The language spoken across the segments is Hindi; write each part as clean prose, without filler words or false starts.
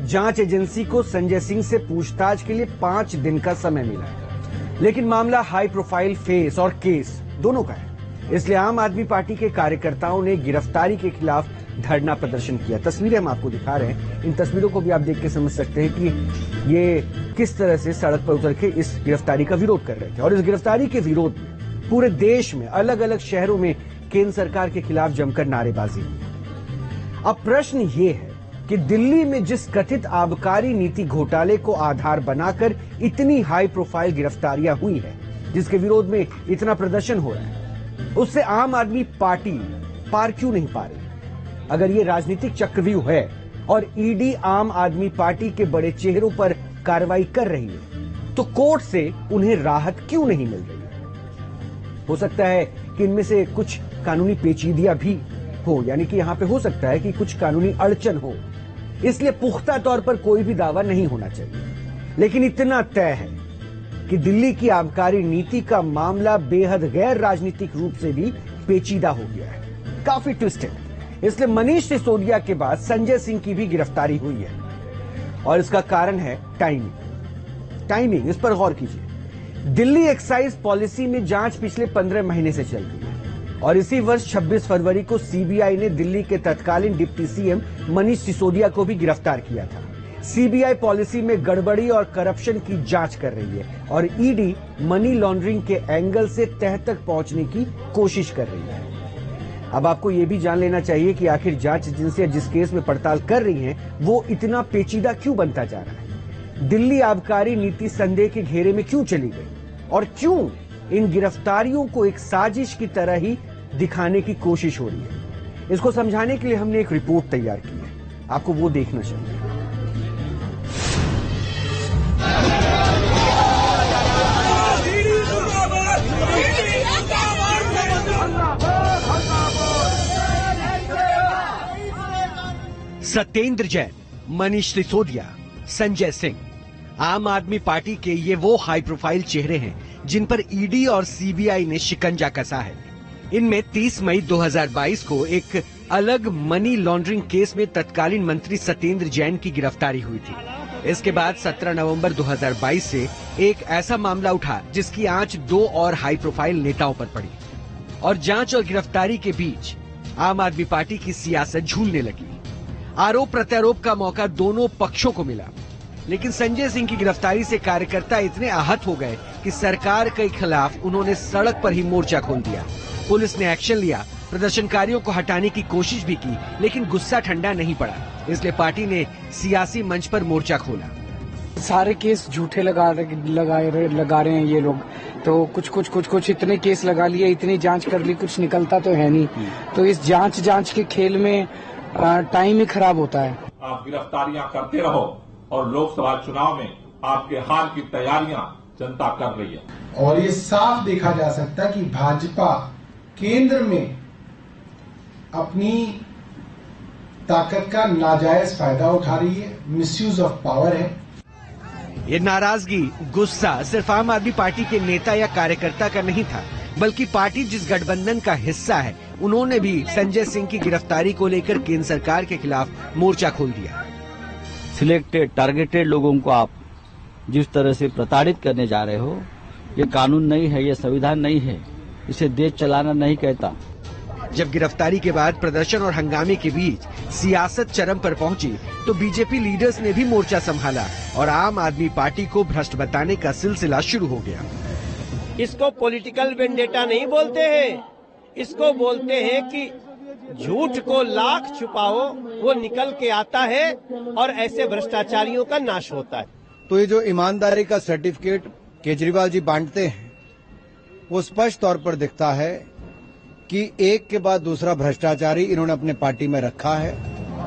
जांच एजेंसी को संजय सिंह से पूछताछ के लिए 5 दिन का समय मिला है, लेकिन मामला हाई प्रोफाइल फेस और केस दोनों का है। इसलिए आम आदमी पार्टी के कार्यकर्ताओं ने गिरफ्तारी के खिलाफ धरना प्रदर्शन किया। तस्वीरें हम आपको दिखा रहे हैं, इन तस्वीरों को भी आप देख के समझ सकते हैं कि ये किस तरह से सड़क पर उतर के इस गिरफ्तारी का विरोध कर रहे थे। और इस गिरफ्तारी के विरोध में पूरे देश में अलग अलग शहरों में केंद्र सरकार के खिलाफ जमकर नारेबाजी हुई। अब प्रश्न ये है कि दिल्ली में जिस कथित आबकारी नीति घोटाले को आधार बनाकर इतनी हाई प्रोफाइल गिरफ्तारियां हुई है, जिसके विरोध में इतना प्रदर्शन हो रहा है, उससे आम आदमी पार्टी पार क्यों नहीं पा रही? अगर ये राजनीतिक चक्रव्यूह है और ईडी आम आदमी पार्टी के बड़े चेहरों पर कार्रवाई कर रही है, तो कोर्ट से उन्हें राहत क्यों नहीं मिल रही? हो सकता है कि इनमें से कुछ कानूनी पेचीदियां भी हो, यानी कि यहां पे हो सकता है कि कुछ कानूनी अड़चन हो, इसलिए पुख्ता तौर पर कोई भी दावा नहीं होना चाहिए। लेकिन इतना तय है कि दिल्ली की आबकारी नीति का मामला बेहद गैर राजनीतिक रूप से भी पेचीदा हो गया है, काफी ट्विस्टेड। इसलिए मनीष सिसोदिया के बाद संजय सिंह की भी गिरफ्तारी हुई है और इसका कारण है टाइमिंग। इस पर गौर कीजिए। दिल्ली एक्साइज पॉलिसी में जांच पिछले 15 महीने से चल रही है और इसी वर्ष 26 फरवरी को सीबीआई ने दिल्ली के तत्कालीन डिप्टी सीएम मनीष सिसोदिया को भी गिरफ्तार किया था। सीबीआई पॉलिसी में गड़बड़ी और करप्शन की जांच कर रही है और ईडी मनी लॉन्ड्रिंग के एंगल से तह तक पहुंचने की कोशिश कर रही है। अब आपको यह भी जान लेना चाहिए कि आखिर जांच एजेंसियां जिस केस में पड़ताल कर रही हैं, वो इतना पेचीदा क्यों बनता जा रहा है? दिल्ली आबकारी नीति संदेह के घेरे में क्यों चली गई और क्यों इन गिरफ्तारियों को एक साजिश की तरह ही दिखाने की कोशिश हो रही है? इसको समझाने के लिए हमने एक रिपोर्ट तैयार की है, आपको वो देखना चाहिए। सत्येंद्र जैन, मनीष सिसोदिया, संजय सिंह, आम आदमी पार्टी के ये वो हाई प्रोफाइल चेहरे हैं जिन पर ईडी और सीबीआई ने शिकंजा कसा है। इनमें 30 मई 2022 को एक अलग मनी लॉन्ड्रिंग केस में तत्कालीन मंत्री सत्येंद्र जैन की गिरफ्तारी हुई थी। इसके बाद 17 नवंबर 2022 से एक ऐसा मामला उठा जिसकी आंच 2 और हाई प्रोफाइल नेताओं पर पड़ी और जांच और गिरफ्तारी के बीच आम आदमी पार्टी की सियासत झूलने लगी। आरोप प्रत्यारोप का मौका दोनों पक्षों को मिला, लेकिन संजय सिंह की गिरफ्तारी से कार्यकर्ता इतने आहत हो गए कि सरकार के खिलाफ उन्होंने सड़क पर ही मोर्चा खोल दिया। पुलिस ने एक्शन लिया, प्रदर्शनकारियों को हटाने की कोशिश भी की, लेकिन गुस्सा ठंडा नहीं पड़ा। इसलिए पार्टी ने सियासी मंच पर मोर्चा खोला। सारे केस झूठे लगा रहे हैं ये लोग, तो कुछ इतने केस लगा लिए, इतनी जांच कर ली, कुछ निकलता तो है नहीं। तो इस जांच के खेल में टाइम ही खराब होता है। आप गिरफ्तारियां करते रहो और लोकसभा चुनाव में आपके हार की तैयारियां जनता कर रही है। और ये साफ देखा जा सकता है कि भाजपा केंद्र में अपनी ताकत का नाजायज फायदा उठा रही है, मिसयूज ऑफ पावर है। ये नाराजगी, गुस्सा सिर्फ आम आदमी पार्टी के नेता या कार्यकर्ता का नहीं था, बल्कि पार्टी जिस गठबंधन का हिस्सा है, उन्होंने भी संजय सिंह की गिरफ्तारी को लेकर केंद्र सरकार के खिलाफ मोर्चा खोल दिया। सिलेक्टेड टारगेटेड लोगों को आप जिस तरह से प्रताड़ित करने जा रहे हो, ये कानून नहीं है, ये संविधान नहीं है, इसे देश चलाना नहीं कहता। जब गिरफ्तारी के बाद प्रदर्शन और हंगामे के बीच सियासत चरम पर पहुंची, तो बीजेपी लीडर्स ने भी मोर्चा संभाला और आम आदमी पार्टी को भ्रष्ट बताने का सिलसिला शुरू हो गया। इसको पॉलिटिकल वेंडेटा नहीं बोलते हैं, इसको बोलते हैं कि झूठ को लाख छुपाओ वो निकल के आता है और ऐसे भ्रष्टाचारियों का नाश होता है। तो ये जो ईमानदारी का सर्टिफिकेट केजरीवाल जी बांटते हैं, वो स्पष्ट तौर पर दिखता है कि एक के बाद दूसरा भ्रष्टाचारी इन्होंने अपने पार्टी में रखा है।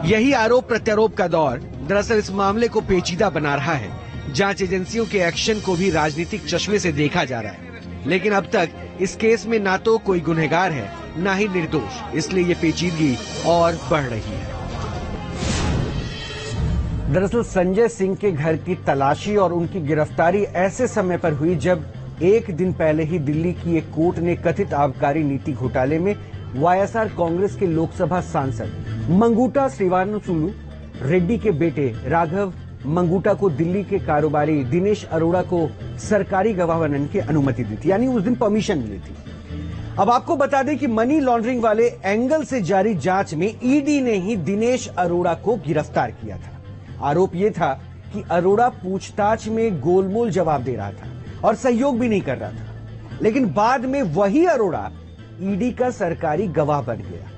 यही आरोप प्रत्यारोप का दौर दरअसल इस मामले को पेचीदा बना रहा है। जांच एजेंसियों के एक्शन को भी राजनीतिक चश्मे से देखा जा रहा है, लेकिन अब तक इस केस में ना तो कोई गुनहगार है, ना ही निर्दोष, इसलिए ये पेचीदगी और बढ़ रही है। दरअसल संजय सिंह के घर की तलाशी और उनकी गिरफ्तारी ऐसे समय पर हुई जब एक दिन पहले ही दिल्ली की एक कोर्ट ने कथित आबकारी नीति घोटाले में वाईएसआर कांग्रेस के लोकसभा सांसद मंगूटा श्रीवास्तव रेड्डी के बेटे राघव मंगूटा को दिल्ली के कारोबारी दिनेश अरोड़ा को सरकारी गवाह बनने की अनुमति दी थी, यानी उस दिन परमिशन मिली थी। अब आपको बता दें कि मनी लॉन्ड्रिंग वाले एंगल से जारी जांच में ईडी ने ही दिनेश अरोड़ा को गिरफ्तार किया था। आरोप यह था कि अरोड़ा पूछताछ में गोलमोल जवाब दे रहा था और सहयोग भी नहीं कर रहा था, लेकिन बाद में वही अरोड़ा ईडी का सरकारी गवाह बन गया।